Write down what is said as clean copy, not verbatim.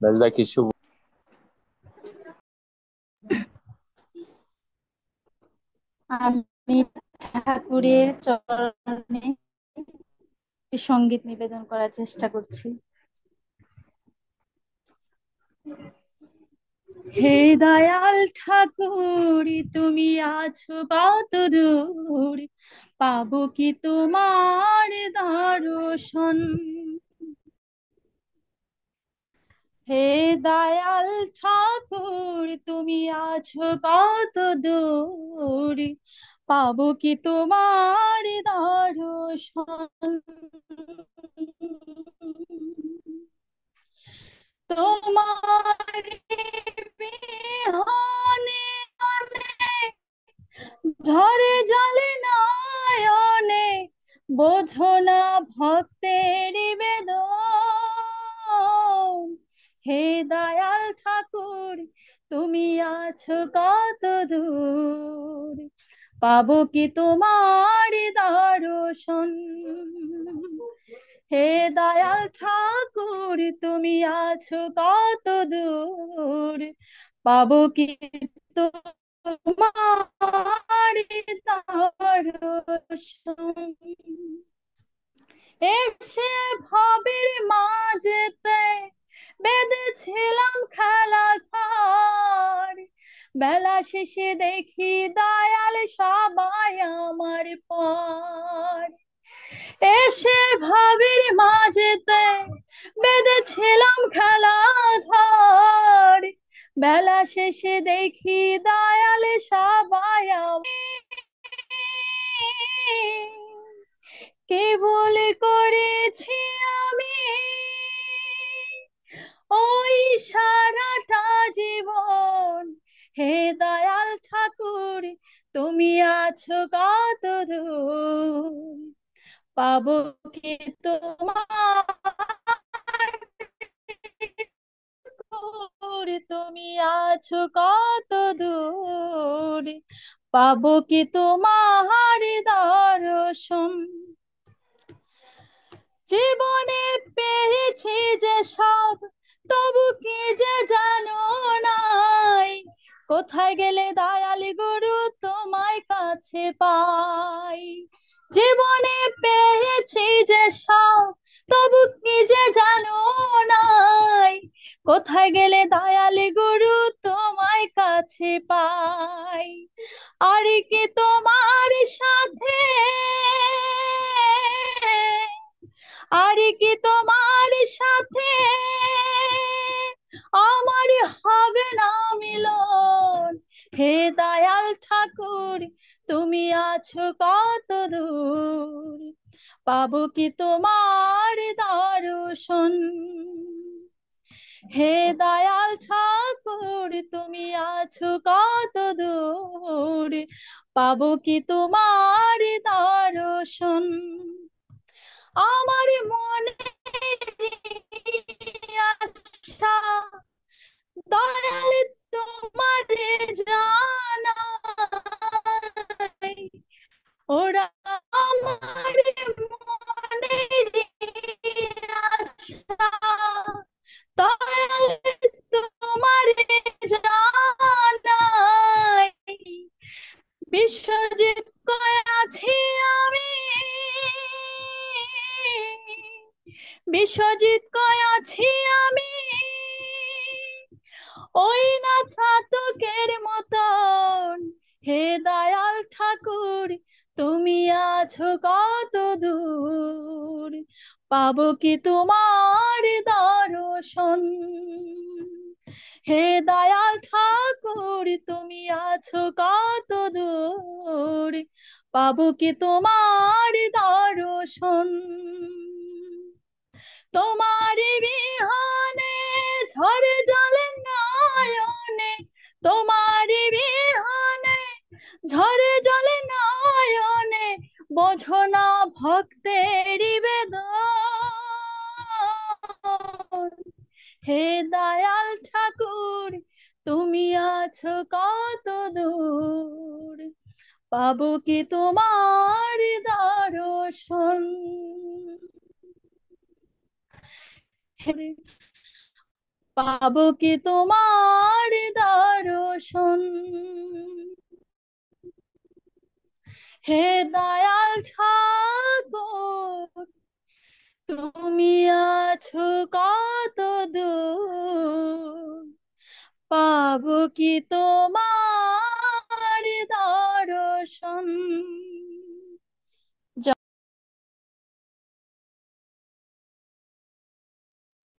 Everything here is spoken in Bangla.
নাজলা কিছু আমি ঠাকুরের চরণে একটি সঙ্গীত নিবেদন করার চেষ্টা করছি। হে দয়াল ঠাকুর, তুমি আছো কত দূর, পাবো কি তোমার দর্শন? হে দয়াল ঠাকুর, তুমি আছো কত দূর, পাবো কি তোমার দর্শন? তোমার বিহনে ঝরে জলে নয়নে, বোঝো না ভক্তের বেদন। হে দয়াল ঠাকুর, তুমি আছো কত দূর, পাবো কি তোমার দর্শন? হে দয়াল ঠাকুর, তুমি আছো কত দূর, পাবো কি তোমার দর্শন? এসে ভবের মাঝেতে বেঁধেছিলাম খেলা ঘর, বেলা শেষে দেখি দয়াল সবাই আমার পর। এসে ভবের মাঝেতে বেঁধেছিলাম খেলা ঘর, বেলা শেষে দেখি দয়াল সবাই কে বলে করেছি আমি ওই সারাটা জীবন। হে দয়াল ঠাকুর, তুমি আছো কত দূর, পাবো কি তোমার দূর, তুমি আছো কত দূর, পাবো কি তোমার দর্শন? জীবনে পেয়েছি যে সব, তবু কি যে জানো নাই, কোথায় গেলে দয়ালি গুরু তোমায় কাছে পাই? জীবনে পেয়েছি যে সব, তবু কি যে জানো নাই, কোথায় গেলে দয়ালি গুরু তোমায় কাছে পাই? আর কি তোমার সাথে, আর কি তোমার সাথে আমার হবে না মিলন? হে দয়াল ঠাকুর, তুমি আছো কত দূর, পাবো কি তোমার দর্শন? হে দয়াল ঠাকুর, তুমি আছো কত দূর, পাবো কি তোমার দর্শন? আমার মনে আশা দয়াল তোমারে জানাই, ওরা আমার মনের আশা দয়াল তোমারে জানাই। বিশ্বজিৎ কয় আছি আমি, বিশ্বজিৎ কয় আছি আমি ওই না ছাতকের মতন। হে দয়াল ঠাকুর, তুমি আছো কত দূর, পাবো কি তোমার দর্শন? হে দয়াল ঠাকুর, তুমি আছো কত দূর, পাবো কি তোমার দর্শন? তোমার বিহানে ঝরে জলে নয়নে, তোমার বিহানে ঝরে জলে নয়নে, বোঝো না ভক্তের বেদন। হে দয়াল ঠাকুর, তুমি আছো কত দূর, পাবো কি তোমার দর্শন? পাবো কি তোমার দর্শন, হে দয়াল ঠাকুর, তুমি আছো কত দূর, পাবো কি তোমার